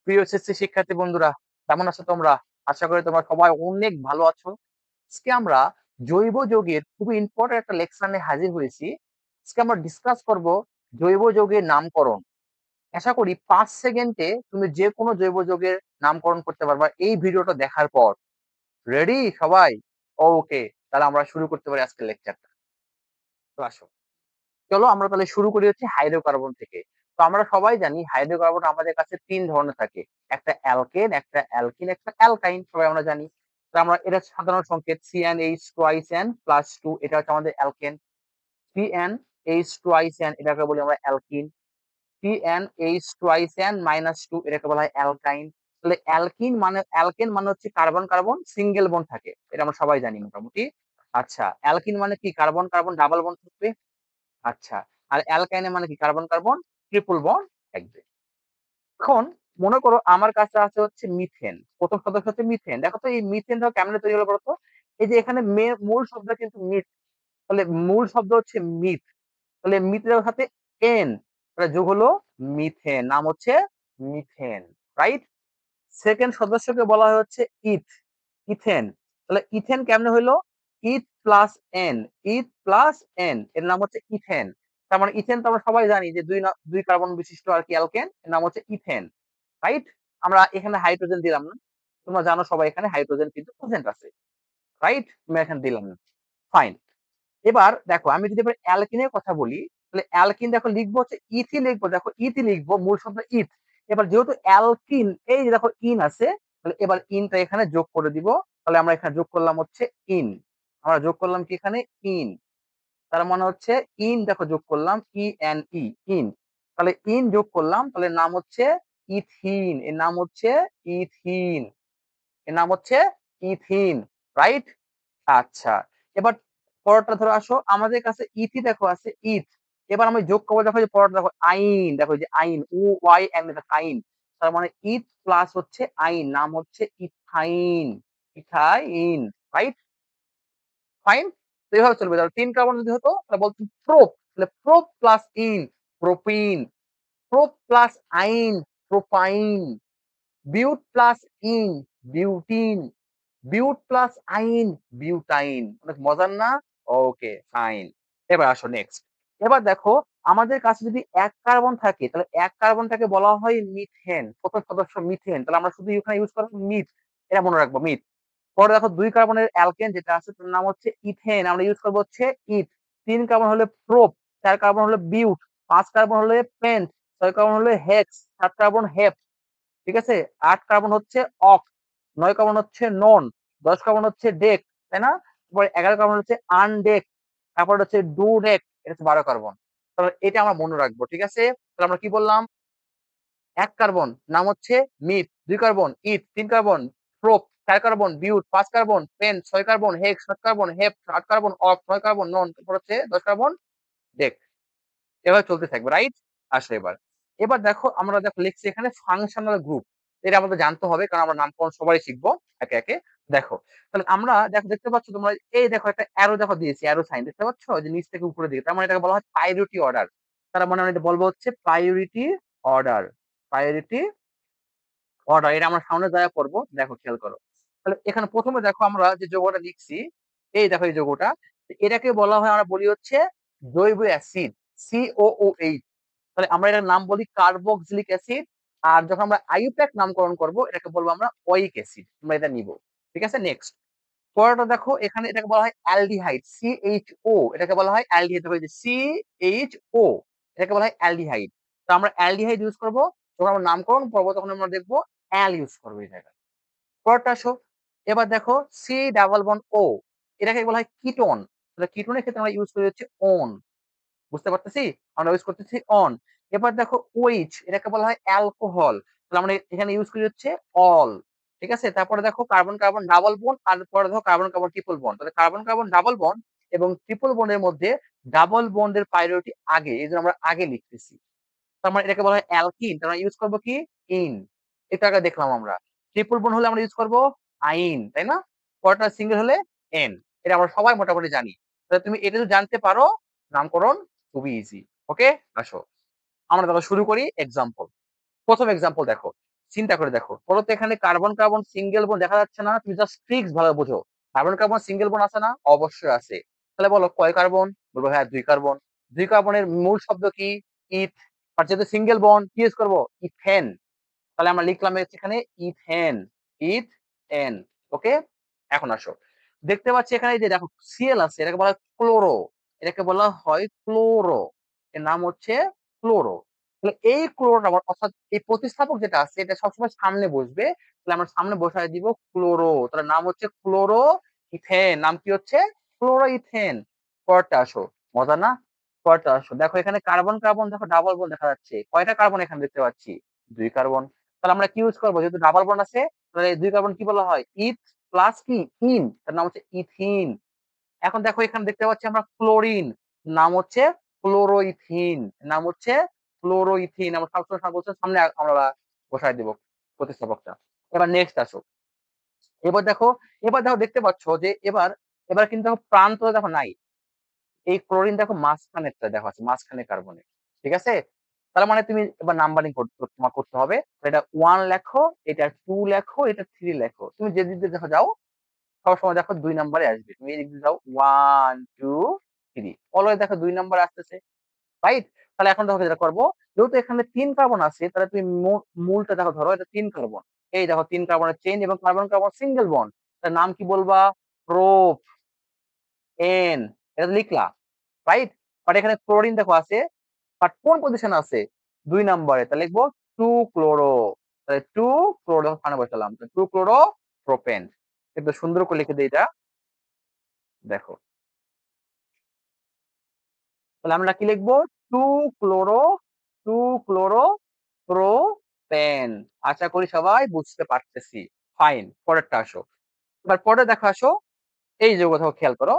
প্রিয় এসএসসি শিক্ষার্থী বন্ধুরা, কেমন আছো তোমরা? আশা করি তোমরা সবাই অনেক ভালো আছো। আজকে আমরা জৈব যৌগের খুবই ইম্পর্টেন্ট একটা লেকচার নিয়ে হাজির হয়েছি। আজকে আমরা ডিসকাস করব জৈব যৌগের নামকরণ। আশা করি 5 সেকেন্ডে তুমি যে কোনো জৈব যৌগের নামকরণ করতে পারবা এই ভিডিওটা দেখার পর। রেডি সবাই? ওকে, তাহলে আমরা শুরু করতে পারি আজকের লেকচারটা। তো আসো, চলো আমরা তাহলে শুরু করি হচ্ছে হাইড্রোকার্বন থেকে। তো আমরা সবাই জানি হাইড্রোকার্বন আমাদের কাছে 3 ধরনের থাকে, একটা অ্যালকেন, একটা অ্যালকিন, একটা অ্যালকাইন, সবাই আমরা জানি। তো আমরা এটা সাধারণ সংকেত CnH2n+2, এটা হচ্ছে আমাদের অ্যালকেন। CnH2n এটাকে বলি আমরা অ্যালকিন। CnH2n-2 এটাকে বলা হয় অ্যালকাইন। তাহলে অ্যালকেন মানে হচ্ছে কার্বন কার্বন সিঙ্গেল বন্ড থাকে, এটা আমরা সবাই জানি মোটামুটি। আচ্ছা, অ্যালকিন মানে কি? কার্বন কার্বন ডাবল বন্ড থাকবে। আচ্ছা, আর অ্যালকাইনে মানে কি? কার্বন কার্বন ট্রিপল বন্ড থাকবে। এখন মনে করো আমার কাছে আছে হচ্ছে মিথেন, প্রথম সদস্য হচ্ছে মিথেন। দেখো তো এই মিথেনটা কেমনে তৈরি হলো বলতো? এই যে এখানে মূল শব্দ কিন্তু মিথ, তাহলে মূল শব্দ হচ্ছে মিথ, তাহলে মিথের সাথে এন, তাহলে যোগ হলো মিথেন, নাম হচ্ছে মিথেন। রাইট? সেকেন্ড সদস্যকে বলা হয় হচ্ছে ইথ, ইথেন। তাহলে ইথেন কেমনে হইলো? ইথ প্লাস এন, ইথ প্লাস এন, এর নাম হচ্ছে ইথেন। তার মানে ইথেন তো আমরা সবাই জানি যে দুই কার্বন বিশিষ্ট আর কি অ্যালকেন, এর নাম হচ্ছে ইথেন। রাইট? আমরা এখানে হাইড্রোজেন দিলাম না, তোমরা জানো সবাই এখানে হাইড্রোজেন কিন্তু প্রেজেন্ট আছে। রাইট? আমরা এখানে দিলাম না। ফাইন। এবার দেখো আমি যদি এবার অ্যালকিনের কথা বলি, তাহলে অ্যালকিন দেখো লিখবো হচ্ছে ইথি লিখবো, দেখো ইথি লিখবো, মূল শব্দ ইথ। এবার যেহেতু অ্যালকিন, এই যে দেখো ইন আছে, তাহলে এবার ইনটা এখানে যোগ করে দিব। তাহলে আমরা এখানে যোগ করলাম হচ্ছে ইন, আমরা যোগ করলাম কি এখানে ইন। তার মানে হচ্ছে ইন, দেখো যোগ করলাম ই, ইন। তাহলে ইন যোগ করলাম, তাহলে নাম হচ্ছে ইথিন, এর নাম হচ্ছে ইথিন, এর নাম হচ্ছে ইথিন। রাইট? আচ্ছা, এবার পরেরটা ধরো আসো, আমাদের কাছে ইথি দেখো আছে ইথ। এবার আমি যোগ করবো, দেখো যে পরেরটা দেখো আইন, দেখো যে আইন, ও ওয়াই এন, আইন। তার মানে ইথ প্লাস হচ্ছে আইন, নাম হচ্ছে ইথাইন, ইথাইন। রাইট? ফাইন। তো এইভাবে চলবে। ধরো 3 কার্বন যদি হতো তাহলে বলতো প্রোপ, তাহলে prop plus ene, propene. Prop plus yne, propyne. But plus ene, butene. But plus yne, butyne. অনেক মজার না? Okay, fine. এবার আসো নেক্সট। এবার দেখো আমাদের কাছে যদি 1 কার্বন থাকে, তাহলে 1 কার্বনটাকে বলা হয় মিথেন, প্রথম সদস্য মিথেন। তাহলে আমরা শুধু এখানে ইউজ করবো মিথ, এটা মনে রাখবো মিথ। পরে দেখো 2 কার্বনের অ্যালকেন যেটা আছে তার নাম হচ্ছে ইথেন, আমরা ইউজ করবো হচ্ছে ইথ। 3 কার্বন হলে প্রোপ, 4 কার্বন হলে বিউট, 5 কার্বন হলে পেন্ট, 6 কার্বন হলে হেক্স, 7 কার্বন হেপ। ঠিক আছে? 8 কার্বন হচ্ছে অক, 9 কার্বন হচ্ছে নন, 10 কার্বন হচ্ছে ডেক, তাই না? তারপরে 11 কার্বন হচ্ছে আনডেক, তারপর হচ্ছে ডু ডেক, এটা হচ্ছে 12 কার্বন। তাহলে এটা আমরা মনে রাখবো। ঠিক আছে? তাহলে আমরা কি বললাম? 1 কার্বন নাম হচ্ছে meth, 2 carbon eth, 3 carbon prop, 4 carbon but, 5 carbon pent, 6 carbon hex, 7 carbon hept, 8 carbon অফ, 9 কার্বন নন, তারপর হচ্ছে 10 কার্বন ডেক। এভাবে চলতে থাকবে। রাইট? আসো এবার। এবার দেখো আমরা দেখো লিখছি এখানে ফাংশনাল গ্রুপ, এটা আমাদের জানতে হবে কারণ আমরা নামকরণ সবাই শিখবো একে একে। দেখো, তাহলে আমরা দেখো, দেখতে পাচ্ছ তোমরা, এই দেখো একটা অ্যারো দেখো দিয়েছি, অ্যারো সাইন দেখতে পাচ্ছ যে নিচ থেকে উপরে দিকে, তার মানে এটাকে বলা হয় প্রায়োরিটি অর্ডার। তার মানে আমরা এটা বলবো হচ্ছে প্রায়োরিটি অর্ডার, প্রায়োরিটি অর্ডার। এটা আমরা সামনে যাওয়া করবো, দেখো খেয়াল করো। তাহলে এখানে প্রথমে দেখো আমরা যে যৌগটা লিখছি, এই দেখো এই যৌগটা, এটাকে বলা হয়, আমরা বলি হচ্ছে জৈব অ্যাসিড, COOH। তাহলে আমরা এটার নাম বলি কার্বক্সিলিক অ্যাসিড। আর যখন আমরা আইইউপ্যাক নামকরণ করব এটাকে বলবো আমরা ওয়িক অ্যাসিড, আমরা এটা নিব। ঠিক আছে? নেক্সট পরেরটা দেখো, এখানে এটাকে বলা হয় অ্যালডিহাইড, CHO, এটাকে বলা হয় অ্যালডিহাইড, দেখো এই যে CHO, এটাকে বলা হয় অ্যালডিহাইড। তো আমরা অ্যালডিহাইড ইউজ করব, যখন আমরা নামকরণ করবো তখন আমরা দেখবো অ্যাল ইউজ করবো এই জায়গায়। পরেরটা আসো, এবার দেখো C+O, এটাকে বলা হয় কিটোন। তাহলে কিটোনের ক্ষেত্রে আমরা ইউজ করি হচ্ছে অন, বুঝতে পারতেছি, আমরা ইউজ করতেছি অন। এবার দেখো ওইচ, এটাকে বলা হয় অ্যালকোহল, তাহলে আমরা এখানে ইউজ করি হচ্ছে অল। ঠিক আছে? তারপরে দেখো কার্বন কার্বন ডাবল বন্ড, আর পরে দেখো কার্বন কার্বন ট্রিপল বন্ড। তাহলে কার্বন কার্বন ডাবল বন্ড এবং ট্রিপল বন্ডের মধ্যে ডাবল বন্ডের প্রায়োরিটি আগে, এই জন্য আমরা আগে লিখতেছি। তার মানে এটাকে বলা হয় অ্যালকিন, তাহলে ইউজ করবো কি ইন, এটা আগে দেখলাম আমরা। ট্রিপল বন্ড হলে আমরা ইউজ করবো আইন, তাই না? পরেরটা সিঙ্গেল হলে এন, এটা আমরা সবাই মোটামুটি জানি। তাহলে তুমি এটা যদি জানতে পারো, নামকরণ খুবই ইজি। ওকে, আসো আমরা তাহলে শুরু করি এক্সাম্পল। প্রথম এক্সাম্পল দেখো, চিন্তা করে দেখো, বলো তো এখানে কার্বন কার্বন সিঙ্গেল বন্ড দেখা যাচ্ছে না? তুমি জাস্ট ট্রিক্স ভালো বোঝো। কার্বন কার্বন সিঙ্গেল বন্ড আছে না? অবশ্যই আছে। তাহলে বলো কয় কার্বন? বলবো হ্যাঁ 2 কার্বন। 2 কার্বনের মূল শব্দ কি? ইথ। আর যেহেতু সিঙ্গেল বন্ড কি ইউজ করবো? ইথেন। তাহলে আমরা লিখলাম এখানে ইথেন। ইথেন। ওকে। এখন আসো, দেখতে পাচ্ছি এখানে যে দেখো সিএল আছে, এটাকে বলা হয় ক্লোরো। এটাকে বলা হয় ক্লোরো। এর নাম হচ্ছে ক্লোরো। তাহলে এই ক্লোরোটা অর্থাৎ এই প্রতিস্থাপক যেটা আছে এটা সবসময় সামনে বসবে। তাহলে আমরা সামনে বসায় দিব ক্লোরো। তাহলে নাম হচ্ছে ক্লোরো ইথেন। নাম কি হচ্ছে? Chloro ethane. পরটা আসো, মজা না? পরটা আসো, দেখো এখানে কার্বন কার্বন দেখো ডাবল বন্ড দেখা যাচ্ছে। কয়টা কার্বন এখানে দেখতে পাচ্ছি? 2 কার্বন। তাহলে আমরা কি ইউজ করবো? যেহেতু ডাবল বন্ড আছে, তাহলে এই 2 কার্বন কি বলা হয়? ইথ প্লাস কি ইন, তার নাম হচ্ছে ইথিন। এখন দেখো এখানে দেখতে পাচ্ছি আমরা ক্লোরিন, নাম হচ্ছে ক্লোরোইথিন। নাম হচ্ছে ক্লোরোইথিন। আমরা সবসময় বলছি সামনে আমরা বসায় দেবো প্রতিস্থাপকটা। এবার নেক্সট আসো, এবার দেখো, এবার দেখো দেখতে পাচ্ছ যে এবার এবার কিন্তু দেখো প্রান্ত দেখো নাই। এই ক্লোরিন দেখো মাঝখানেরটা দেখো আছে, মাঝখানে কার্বনে। ঠিক আছে? তার মানে তুমি এবার নাম্বারিং তোমার করতে হবে। এটা 1 লেখো, এটা 2 লেখো, এটা 3 লেখো। তুমি যে দিক দিয়ে দেখো যাও, সবসময় দেখো 2 নম্বরে আসবে। তুমি এই দিক দিয়ে যাও 1 2 3, অলওয়েজ দেখো 2 নম্বর আসতেছে। রাইট? তাহলে এখন দেখো যেটা করবো, যেহেতু এখানে 3 কার্বন আছে, তাহলে তুমি মূলটা দেখো, ধরো এটা 3 কার্বন। এই দেখো 3 কার্বনের চেইন এবং কার্বন কার্বন সিঙ্গেল বন্ড। তার নাম কি বলবা? Prop N. এটা তো লিখলা। রাইট? বাট এখানে ক্লোরিন দেখো আছে, বাট কোন পজিশন আছে? 2 নম্বরে। তাহলে লিখবো 2 ক্লোরো। তাহলে 2 ক্লোরো ওখানে বসালাম, 2 ক্লোরো প্রোপেন। একটু সুন্দর করে লিখে দিই এটা, দেখো। তাহলে আমরা কি লিখবো? Two chloro two chloro propane. আশা করি সবাই বুঝতে পারতেছি। ফাইন, পরেরটা আসো। এবার পরে দেখো আসো, এই যে কোথাও খেয়াল করো,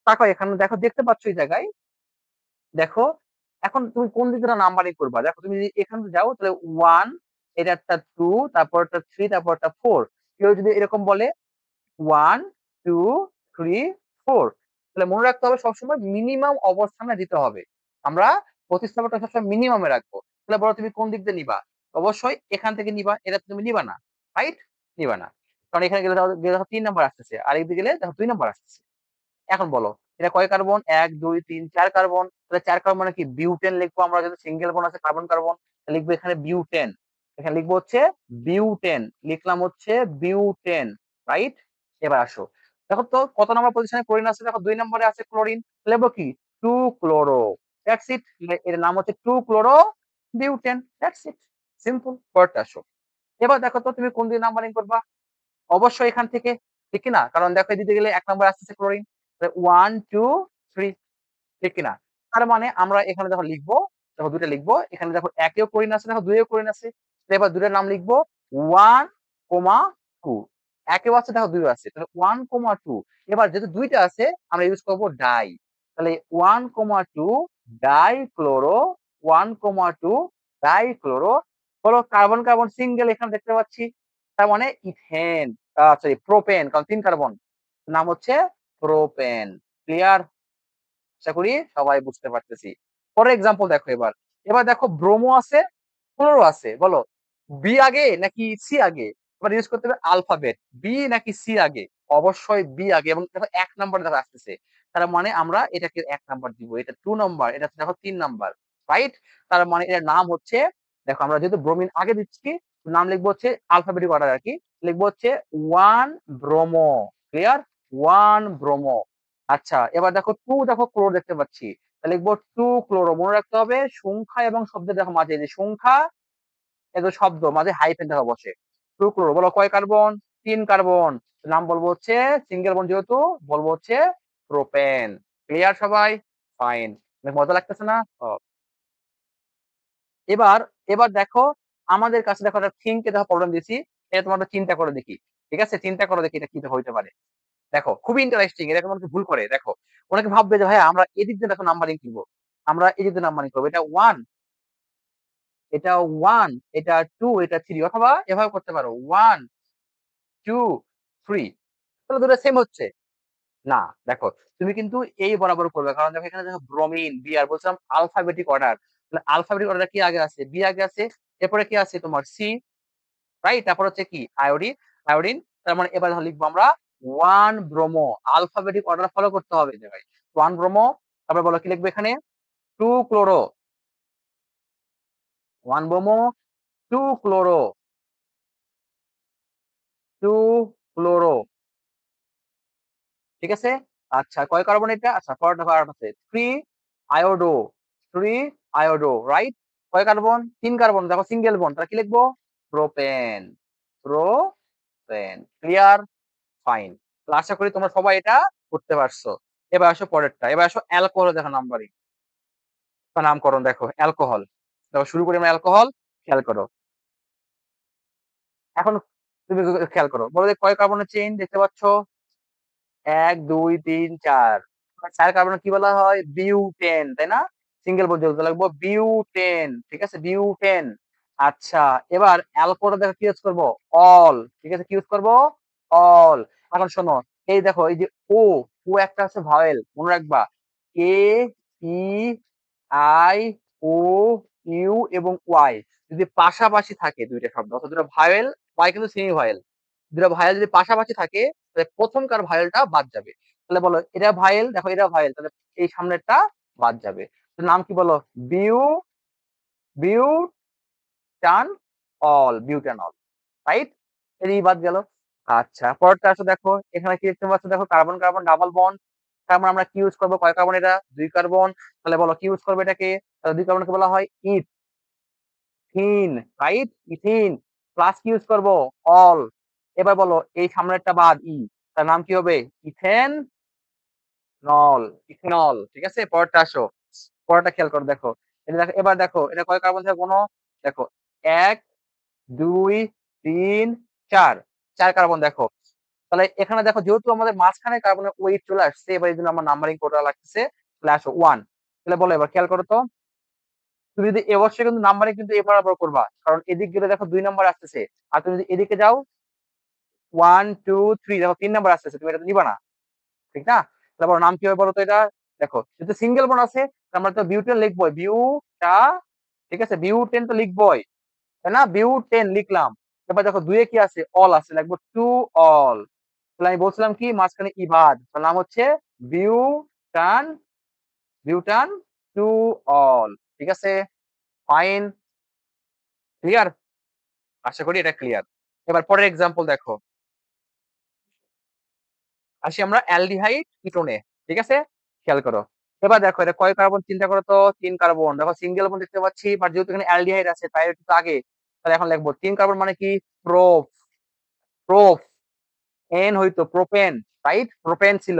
তাকো এখানে দেখো, দেখতে পাচ্ছ এই জায়গায়, দেখো এখন তুমি কোন দিকে নাম্বারিং করবা। দেখো তুমি যদি এখানে যাও তাহলে 1, এটা একটা 2, তারপর একটা 3, তারপর একটা 4। কেউ যদি এরকম বলে 1 2 3 4, তাহলে মনে রাখতে হবে সবসময় মিনিমাম অবস্থানে দিতে হবে। আমরা প্রতিস্থাপনটা সবসময় মিনিমামে রাখবো। তাহলে বলো তুমি কোন দিক দিয়ে নিবা? অবশ্যই এখান থেকে নিবা, এটা তুমি নিবা না। রাইট? নিবা না, কারণ এখানে গেলে দেখো 3 নম্বর আসতেছে, আর এদিকে গেলে দেখো 2 নম্বর আসতেছে। এখন বলো এটা কয় কার্বন? 1 2 3 4 কার্বন। তাহলে 4 কার্বন মানে কি? বিউটেন লিখবো আমরা। যদি সিঙ্গেল বন্ড আছে কার্বন কার্বন, লিখবো এখানে বিউটেন। এখানে লিখবো হচ্ছে বিউটেন। লিখলাম হচ্ছে বিউটেন। রাইট? এবার আসো, দেখো তো কত নম্বর পজিশনে ক্লোরিন আছে? দেখো 2 নম্বরে আছে ক্লোরিন। লিখবো কি? 2 ক্লোরো। That's it. এর নাম হচ্ছে 2 chloro butane. That's it. Simple. পরেরটা আসো, এবার দেখো তো তুমি কোন দিকে নাম্বারিং করবা? অবশ্যই এখান থেকে। ঠিক কিনা? কারণ দেখো দিতে গেলে 1 নম্বর আসতেছে ক্লোরিন। 1 2 3। ঠিক কিনা? তার মানে আমরা এখানে যখন লিখবো, দেখো দুইটা লিখবো। এখানে দেখো একেও ক্লোরিন আছে, দেখো দুইও ক্লোরিন আছে। এবার দুইটার নাম লিখবো 1 কমা 2। একেও আছে, দেখো দুইও আছে, তাহলে 1 কমা 2। এবার যেহেতু দুইটা আছে, আমরা ইউজ করবো ডাই। তাহলে 1 কমা 2 ডাই ক্লোরো। 1 কমা 2 ডাই ক্লোরো। হলো কার্বন কার্বন সিঙ্গেল এখানে দেখতে পাচ্ছি। তার মানে ইথেন, সরি প্রোপেন, কারণ 3 কার্বন। নাম হচ্ছে প্রোপেন। ক্লিয়ার? আশা করি সবাই বুঝতে পারতেছি। পরের এক্সাম্পল দেখো এবার। এবার দেখো ব্রোমো আছে, ক্লোরো আছে। বলো বি আগে নাকি সি আগে? এবার ইউজ করতে হবে আলফাবেট। বি নাকি সি আগে? অবশ্যই বি আগে। এবং দেখো 1 নম্বর দেখো আসতেছে, তার মানে আমরা এটাকে 1 নম্বর দিব। এটা 2 নম্বর, এটা দেখো 3 নম্বর। রাইট? তার মানে এর নাম হচ্ছে, দেখো আমরা যেহেতু ব্রোমিন আগে দিচ্ছি, নাম লিখবো হচ্ছে আলফাবেটিক অর্ডার আর কি। লিখবো হচ্ছে 1 ব্রোমো। ক্লিয়ার? 1 ব্রোমো। আচ্ছা, এবার দেখো 2 দেখো ক্লোর দেখতে পাচ্ছি। তাহলে লিখবো 2 ক্লোরো। মনে রাখতে হবে সংখ্যা এবং শব্দের দেখো মাঝে যে সংখ্যা, এত শব্দ মাঝে হাইফেন দেখো বসে। 2 ক্লোরো। বলো কয় কার্বন? 3 কার্বন। নাম বলবো হচ্ছে সিঙ্গেল বন্ড যেহেতু, বলবো হচ্ছে প্রোপেন। ক্লিয়ার সবাই? ফাইন। মজা লাগতেছে না? এবার এবার দেখো আমাদের কাছে দেখো একটা থিঙ্কে দেখো প্রবলেম দিয়েছি। এটা তোমার চিন্তা করে দেখি। ঠিক আছে? চিন্তা করে দেখি এটা কি হইতে পারে। দেখো খুবই ইন্টারেস্টিং। এরকম অনেকে ভুল করে। দেখো অনেকে ভাববে যে ভাই আমরা এদিক দিয়ে দেখো নাম্বারিং করবো, আমরা এদিক দিয়ে নাম্বারিং করবো। এটা 1, এটা 1, এটা 2, এটা 3, অথবা এভাবে করতে পারো 1 2 3। তাহলে দুটো সেম হচ্ছে না। দেখো তুমি কিন্তু এই বরাবর করবে, কারণ দেখো এখানে দেখো ব্রোমিন বি, আর বলছিলাম আলফাবেটিক অর্ডার। তাহলে আলফাবেটিক অর্ডার কি আগে আছে? বি আগে আছে। এরপরে কি আছে তোমার? সি। রাইট? তারপর হচ্ছে কি আয়োডিন, আয়োডিন। তার মানে এবার লিখবো আমরা 1 ব্রোমো। আলফাবেটিক অর্ডার ফলো করতে হবে এই জায়গায়। 1 ব্রোমো, তারপর বলো কি লিখবে এখানে? 2 ক্লোরো, 1 ব্রোমো, 2 ক্লোরো, 2 ক্লোরো। ঠিক আছে? আচ্ছা, কয় কার্বন এটা? আচ্ছা, পরেরটা কার্বন আছে 3 আয়োডো, 3 আয়োডো, রাইট? কয় কার্বন? 3 কার্বন। দেখো সিঙ্গেল বন্ড, তাহলে কি লিখবো? Propane, propane. ক্লিয়ার? ফাইন। আশা করি তোমরা সবাই এটা করতে পারছো। এবার আসো পরেরটা, এবার আসো অ্যালকোহল। দেখো নাম্বারিং বা নামকরণ দেখো অ্যালকোহল। দেখো শুরু করি আমরা অ্যালকোহল, খেয়াল করো। এখন তুমি খেয়াল করো, বলো যে কয় কার্বনের চেইন দেখতে পাচ্ছ? 1 2 3 4। 4 কার্বন কি বলা হয়? বিউটেন, তাই না? সিঙ্গেল বলতে বলতে লাগবো বিউটেন। ঠিক আছে, বিউটেন। আচ্ছা, এবার অ্যালকোহল দেখো কি ইউজ করবো? অল। ঠিক আছে, কি ইউজ করবো? অল। এখন শোনো, এই দেখো এই যে ও, ও একটা আছে ভাওয়েল, মনে রাখবা। এ, ই, আই, ও, ইউ এবং ওয়াই যদি পাশাপাশি থাকে দুইটা শব্দ, অর্থাৎ দুটো ভাওয়েল, ওয়াই কিন্তু সেমি ভাওয়েল, দুটো ভাইয়েল যদি পাশাপাশি থাকে তাহলে প্রথমকার ভাইয়েলটা বাদ যাবে। তাহলে বলো এটা ভাইয়েল, দেখো এটা ভাইয়েল, তাহলে এই সামনেরটা বাদ যাবে। তো নাম কি বলো? বিউ, বিউটান অল, বিউটানল, রাইট? এই বাদ গেল। আচ্ছা, পরেরটা আসো দেখো, এখানে কি দেখতে পাচ্ছ? দেখো কার্বন কার্বন ডাবল বন্ড। তার মানে আমরা কি ইউজ করবো? কয় কার্বন এটা? 2 কার্বন। তাহলে বলো কি ইউজ করবে এটাকে? তাহলে 2 কার্বনকে বলা হয় ইথিন, রাইট? ইথিন। প্লাস কি ইউজ করবো? অল। এবার বলো এই সামনেরটা বাদ ই, তার নাম কি হবে? ইথেন নল, ইথেনল। ঠিক আছে, পরেরটা আসো, পরেরটা খেয়াল করো দেখো। এটা দেখো, এবার দেখো এটা কয় কার্বন থেকে কোনো? দেখো 1 2 3 4, 4 কার্বন দেখো। তাহলে এখানে দেখো যেহেতু আমাদের মাঝখানে কার্বনের ওয়েট চলে আসছে, এবার এই জন্য আমার নাম্বারিং করা লাগতেছে। তাহলে আসো 1। তাহলে বলো এবার খেয়াল করো তো, তুমি যদি অবশ্যই কিন্তু নাম্বারিং কিন্তু এ বরাবর করবা, কারণ এদিক গেলে দেখো 2 নাম্বার আসতেছে। আর তুমি যদি এদিকে যাও 1 2 3, দেখো 3 নাম্বার আসতেছে, তুমি এটা তো নিবা না, ঠিক না? তারপর নাম কি হবে বলো তো এটা? দেখো যেহেতু সিঙ্গেল বন্ড আছে, আমরা তো বিউটেন লিখবোই, বিউটা। ঠিক আছে, বিউটেন তো লিখবোই, তাই না? বিউটেন লিখলাম। এবার দেখো দুয়ে কি আছে? অল আছে, লিখবো টু অল। তাহলে আমি বলছিলাম কি মাঝখানে ইবাদ, তার নাম হচ্ছে বিউটান, বিউটান টু অল। ঠিক আছে, ফাইন। ক্লিয়ার? আশা করি এটা ক্লিয়ার। এবার পরের এক্সাম্পল দেখো, আসি আমরা অ্যালডিহাইড কিটোনে। ঠিক আছে, খেয়াল করো। এবার দেখো এটা কয় কার্বন চিন্তা করো তো? 3 কার্বন। দেখো সিঙ্গেল বন্ড দেখতে পাচ্ছি, বাট যেহেতু এখানে অ্যালডিহাইড আছে তাই একটু আগে। তাহলে এখন লিখবো 3 কার্বন মানে কি? Prop, prop. এন হইতো প্রোপেন, রাইট? প্রোপেন ছিল।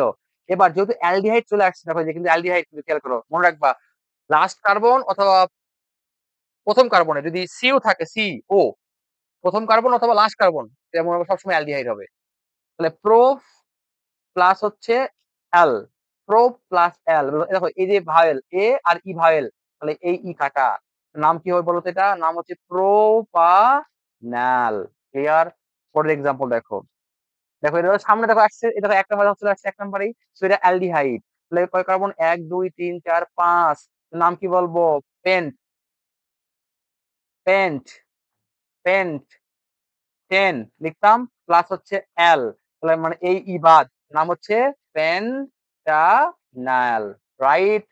এবার যেহেতু অ্যালডিহাইড চলে আসছে, দেখো যে কিন্তু অ্যালডিহাইড, কিন্তু খেয়াল করো, মনে রাখবা লাস্ট কার্বন অথবা প্রথম কার্বনে যদি সিও থাকে, সি ও, প্রথম কার্বন অথবা লাস্ট কার্বন, যেমন সবসময় অ্যালডিহাইড হবে। তাহলে প্রো প্লাস হচ্ছে এল, প্রো প্লাস এল। দেখো এই যে ভাওয়েল এ আর ই ভাওয়েল, তাহলে এই ই কাটা, নাম কি হবে বলতো? এটা নাম হচ্ছে প্রোপানাল। ক্লিয়ার? পরের এক্সাম্পল দেখো, দেখো এটা সামনে দেখো আসছে, এটা এক নাম্বার চলে আসছে, এক নাম্বারেই। তো এটা অ্যালডিহাইড, তাহলে কয় কার্বন? 1 2 3 4 5। নাম কি বলবো? পেন্ট, পেন্ট, পেন্ট 10 লিখতাম, প্লাস হচ্ছে এল, তাহলে মানে এই ই বাদ, নাম হচ্ছে পেন্টানাল, রাইট?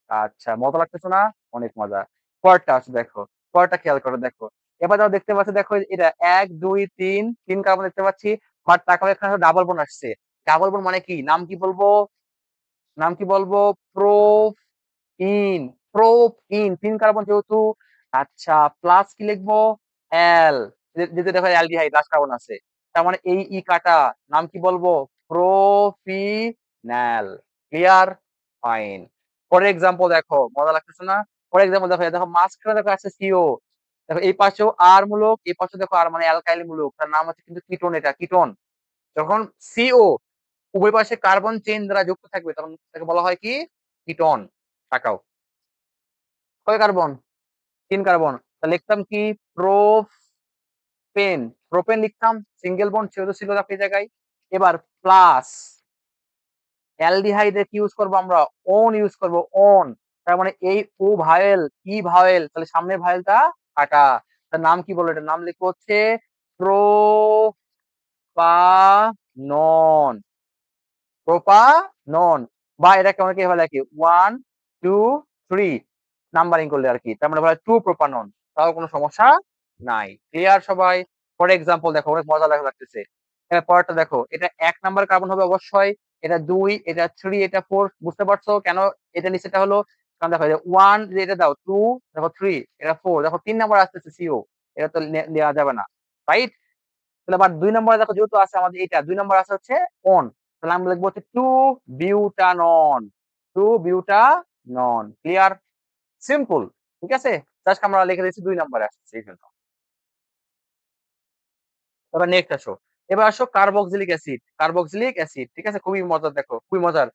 আচ্ছা, মজা লাগতেছে না? অনেক মজা। পরেরটা আছে দেখো, পরেরটা খেয়াল করে দেখো। এবার যাও দেখতে পাচ্ছি, দেখো এটা 1 2 3, 3 কার্বন দেখতে পাচ্ছি, বাট তাকে এখানে ডাবল বোন আসছে। ডাবল বোন মানে কি? নাম কি বলবো? নাম কি বলবো? Propene, propene. 3 কার্বন যেহেতু, আচ্ছা প্লাস কি লিখবো? এল, যেটা দেখো অ্যালডিহাইড লাস্ট কার্বন আছে, তার মানে এই ই কাটা, নাম কি বলবো? প্রোপিনাল। ক্লিয়ার? ফাইন। পরের এক্সাম্পল দেখো, মজা লাগতেছে না? পরের এক্সাম্পল দেখো, দেখো মাঝখানে দেখো আছে সিও, দেখো এই পাশেও আর মূলক, এই পাশে দেখো আর মানে অ্যালকাইল মূলক, তার নাম হচ্ছে কিন্তু কিটোন। এটা কিটোন। যখন সিও উভয় পাশে কার্বন চেইন দ্বারা যুক্ত থাকবে তখন তাকে বলা হয় কি? কিটোন। তাকাও কয় কার্বন? 3 কার্বন। তা লিখতাম কি? প্রোপেন, প্রোপেন লিখতাম, সিঙ্গেল বন্ড যেহেতু ছিল দেখো এই জায়গায়। এবার প্লাস অ্যালডিহাইডে কি ইউজ করবো আমরা? ওন ইউজ করবো, ওন। তার মানে এই ও ভাইয়েল ই ভাইয়েল, তাহলে সামনের ভাইয়েলটা কাটা, তার নাম কি বলো? এটার নাম লিখবো হচ্ছে প্রোপানন, প্রোপানন, বা এটাকে অনেকে এভাবে লেখে 1 2 3 নাম্বারিং করলে আর কি, তার মানে বলা 2 প্রোপানন, তাও কোনো সমস্যা নাই। ক্লিয়ার সবাই? ফর এক্সাম্পল দেখো, অনেক মজা লাগতেছে। পরেরটা দেখো, এটা 1 নাম্বার কার্বন হবে অবশ্যই, এটা 2, এটা 3, এটা 4। বুঝতে পারছো কেন এটা নিচেটা হলো? কারণ দেখো 1 যে এটা দাও, 2 দেখো, 3 এটা 4 দেখো, 3 নাম্বার আসতেছে সিও, এটা তো নেওয়া যাবে না, রাইট? তাহলে আবার 2 নম্বরে দেখো, যেহেতু আছে আমাদের এটা 2 নম্বর আছে হচ্ছে অন, তাহলে আমরা লিখবো হচ্ছে টু বিউটানন, টু বিউটানন। ক্লিয়ার? সিম্পল। ঠিক আছে, জাস্ট আমরা লিখে দিয়েছি 2 নম্বরে আসছে এই জন্য। এবার নেক্সট আসো, এবার আসো কার্বক্সিলিক অ্যাসিড, কার্বক্সিলিক অ্যাসিড। ঠিক আছে, খুবই মজার, দেখো খুবই মজার।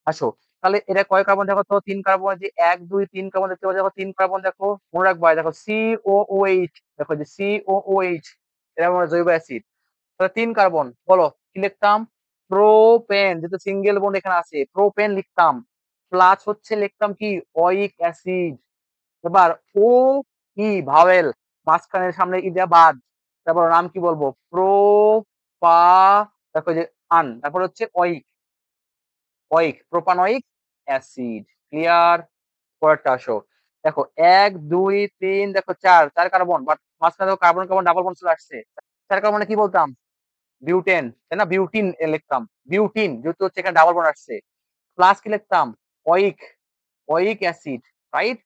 আসো, তাহলে এটা কয় কার্বন দেখো তো? 3 কার্বন, যে 1 2 3 কার্বন দেখতে পাচ্ছ, দেখো 3 কার্বন, দেখো মনে রাখবা, দেখো COOH, দেখো যে COOH, এটা আমরা জৈব অ্যাসিড। তাহলে 3 কার্বন, বলো কি লিখতাম? প্রোপেন, যেহেতু সিঙ্গেল বন্ড এখানে আছে, প্রোপেন লিখতাম। প্লাস হচ্ছে লিখতাম কি? ওয়িক অ্যাসিড। এবার ও ই ভাওয়েল, মাঝখানের সামনে ই দেয়া বাদ, তারপর নাম কি বলবো? পা, দেখো যে আন, তারপর হচ্ছে ওয়িক, ওয়িক প্রোপানয়িক অ্যাসিড। ক্লিয়ার? পরেরটা আসো, দেখো 1 2 3, দেখো 4, 4 কার্বন, বাট মাঝখানে দেখো কার্বন কার্বন ডাবল বন্ড চলে আসছে। 4 কার্বনে কি বলতাম? বিউটেন, তাই না? বিউটিন লিখতাম, বিউটিন, যেহেতু হচ্ছে এখানে ডাবল বন্ড আসছে। প্লাস কি লিখতাম? Oic, oic acid, right?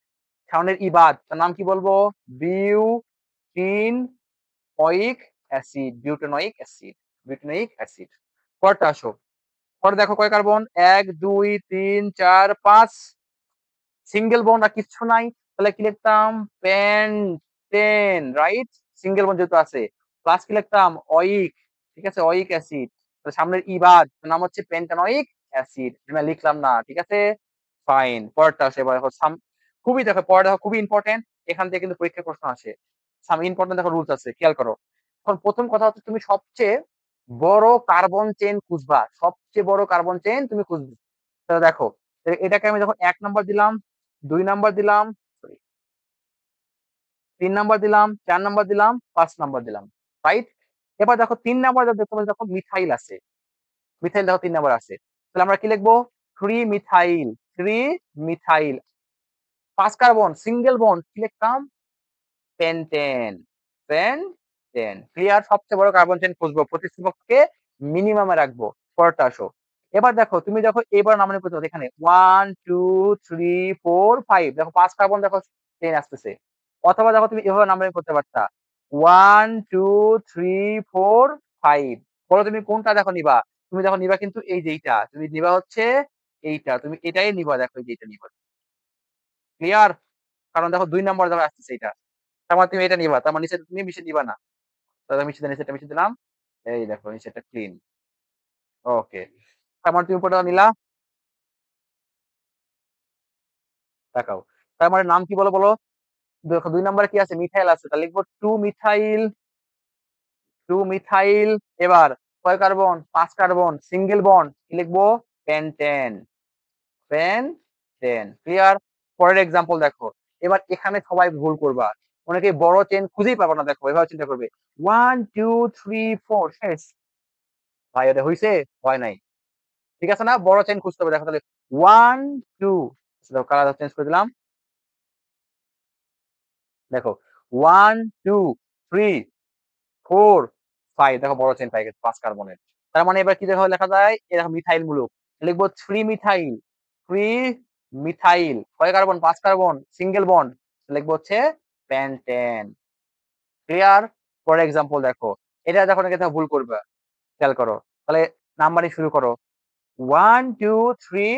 সামনের ইবাদ, তার নাম কি বলবো? Butene oic acid, butenoic acid, butenoic acid. পরটা আসো, পরে দেখো কয় কার্বন? 1 2 3 4 5, সিঙ্গেল বন্ড আর কিচ্ছু নাই, তাহলে কি লিখতাম? Pentane, right? সিঙ্গেল বন্ড যেহেতু আছে। প্লাস কি লিখতাম? ওয়িক, ঠিক আছে, ওয়িক অ্যাসিড। সামনের ইবাদ, নাম হচ্ছে পেন্টানোয়িক অ্যাসিড, আমি লিখলাম না, ঠিক আছে, ফাইন। পরেরটা আসে, এবার দেখো খুবই, দেখো পরে দেখো খুবই ইম্পর্টেন্ট, এখান থেকে কিন্তু পরীক্ষার প্রশ্ন আসে। সাম ইম্পর্টেন্ট দেখো রুলস আছে, খেয়াল করো। এখন প্রথম কথা হচ্ছে, তুমি সবচেয়ে বড় কার্বন চেইন খুঁজবা, সবচেয়ে বড় কার্বন চেইন তুমি খুঁজবে। তাহলে দেখো, এটাকে আমি যখন 1 নাম্বার দিলাম, 2 নাম্বার দিলাম, 3 নাম্বার দিলাম, 4 নাম্বার দিলাম, 5 নাম্বার দিলাম, রাইট? এবার দেখো 3 নাম্বার দেখতে পাচ্ছি, দেখো মিথাইল আছে, মিথাইল দেখো 3 নাম্বার আছে। তাহলে আমরা কি লিখবো? 3 methyl, 3 methyl. 5 carbon single bond, কি লিখতাম? Pentane, pentane. ক্লিয়ার? সবচেয়ে বড় কার্বন চেইন খুঁজবো, প্রতিস্থাপককে মিনিমামে রাখবো। পরেরটা আসো, এবার দেখো, তুমি দেখো এবার নামানো করতে এখানে 1 2 3 4 5, দেখো 5 কার্বন, দেখো চেইন আসতেছে। অথবা দেখো তুমি এভাবে নাম্বারিং করতে পারতা, 1 2 3 4 5। বলো তুমি কোনটা দেখো নিবা? তুমি দেখো নিবা কিন্তু এই যে এইটা, তুমি নিবা হচ্ছে এইটা, তুমি এটাই নিবা, দেখো এই যে এটা নিবা। ক্লিয়ার? কারণ দেখো 2 নাম্বার দেখো আসতেছে এটা, তার মানে তুমি এটা নিবা, তার মানে নিচে তুমি মিশে নিবা না। তাহলে মিশে দিলাম, নিচেটা মিশে দিলাম, এই দেখো নিচেটা ক্লিন। ওকে, তার মানে তুমি উপরটা নিলা, দেখাও। তার মানে নাম কি বলো, বলো? দেখো 2 নম্বরে কি আছে? মিথাইল আছে, তাহলে লিখবো 2 মিথাইল, 2 মিথাইল। এবার কয় কার্বন? 5 কার্বন, সিঙ্গেল বন্ড, কি লিখবো? Pentane, pentane. ক্লিয়ার? পরের এক্সাম্পল দেখো, এবার এখানে সবাই ভুল করবা, অনেকে বড় চেন খুঁজেই পাবো না, দেখো এভাবে চিন্তা করবে, 1 2 3 4, শেষ। ভাই এটা হইছে? হয় নাই। ঠিক আছে না? বড় চেন খুঁজতে হবে, দেখো তাহলে 1 2, কালার চেঞ্জ করে দিলাম, দেখো 1 2 3 4 5, দেখো বড় চেন পাই গেছে 5 কার্বনের। তার মানে এবার কি দেখো লেখা যায়? এরকম মিথাইল মূলক, লিখবো 3 মিথাইল, 3 মিথাইল। কয় কার্বন? 5 কার্বন, সিঙ্গেল বন্ড, লিখবো হচ্ছে পেন্টেন। ক্লিয়ার? পরের এক্সাম্পল দেখো, এটা দেখো নাকি ভুল করবে, খেয়াল করো। তাহলে নাম্বারিং শুরু করো, 1 2 3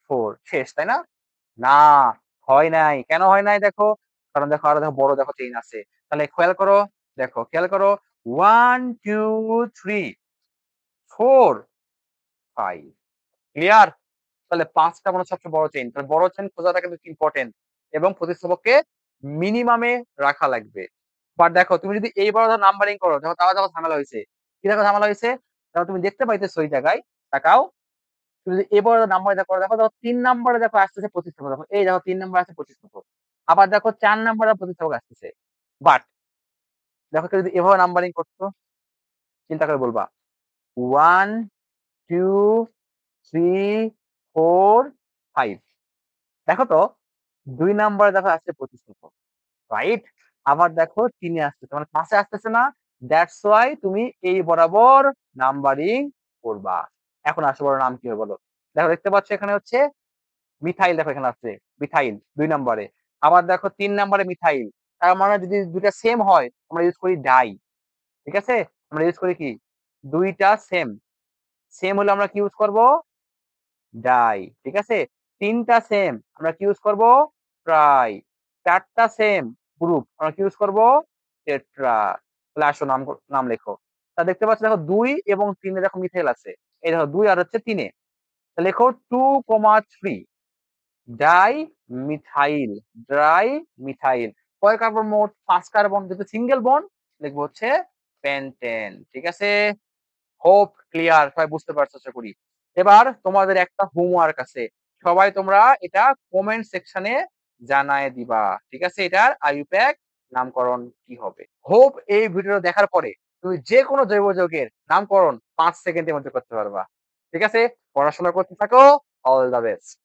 4, শেষ, তাই না? না, হয় নাই। কেন হয় নাই দেখো, কারণ দেখো আরো দেখো বড় দেখো চেইন আছে। তাহলে খেয়াল করো, দেখো খেয়াল করো, 1 2 3 4 5। ক্লিয়ার? তাহলে 5টা মানে সবচেয়ে বড় চেইন, তাহলে বড় চেইন খোঁজাটা কিন্তু ইম্পর্টেন্ট, এবং প্রতিস্থাপককে মিনিমামে রাখা লাগবে। বাট দেখো তুমি যদি এইবার ধর নাম্বারিং করো, দেখো তাও দেখো ঝামেলা হয়েছে। কি দেখো ঝামেলা হয়েছে? দেখো তুমি দেখতে পাইতেছো ওই জায়গায়, তাকাও, তুমি যদি এবার নাম্বার দেখো, দেখো দেখো 3 নাম্বারে দেখো আসতেছে প্রতিস্থাপক, দেখো এই দেখো 3 নাম্বার আছে প্রতিস্থাপক, আবার দেখো 4 নাম্বারে প্রতিস্থাপক আসতেছে। বাট দেখো কেউ যদি এভাবে নাম্বারিং করতো, চিন্তা করে বলবা। 1 2 3 4 5। দেখো তো 2 নাম্বারে দেখো আসছে প্রতিস্থাপক, রাইট? আবার দেখো 3 এ আসতেছে, মানে 5 এ আসতেছে না। দ্যাটস ওয়াই তুমি এই বরাবর নাম্বারিং করবা। এখন আসল বড় নাম কি হবে বলো? দেখো দেখতে পাচ্ছ এখানে হচ্ছে মিথাইল, দেখো এখানে আছে মিথাইল 2 নাম্বারে। আবার দেখো 3 নাম্বারে মিথাইল। তার মানে যদি দুইটা সেম হয় আমরা ইউজ করি ডাই। ঠিক আছে? আমরা ইউজ করি কি? দুইটা সেম। সেম হলে আমরা কি ইউজ করব? ডাই। ঠিক আছে? 3টা সেম আমরা কি ইউজ করব? ট্রাই। 4টা সেম গ্রুপ আমরা কি ইউজ করব? টেট্রা। তাহলে আসো নাম নাম লেখো। তা দেখতে পাচ্ছ দেখো 2 এবং 3 এ দেখো মিথাইল আছে। এই দেখো 2 আর হচ্ছে 3 এ। লেখো 2, 3 ডাই মিথাইল। Dry methyl. কয় কার্বন মোট? 5 কার্বন। যেহেতু সিঙ্গেল বন্ড লিখবো হচ্ছে পেন্টেন। ঠিক আছে? হোপ ক্লিয়ার, সবাই বুঝতে পারছো আশা করি। এবার তোমাদের একটা হোমওয়ার্ক আছে, সবাই তোমরা এটা কমেন্ট সেকশনে জানায় দিবা। ঠিক আছে? এটার আইইউপ্যাক নামকরণ কি হবে? হোপ এই ভিডিও দেখার পরে তুমি যে কোনো জৈব যৌগের নামকরণ 5 সেকেন্ডের মধ্যে করতে পারবা। ঠিক আছে? পড়াশোনা করতে থাকো। All the best.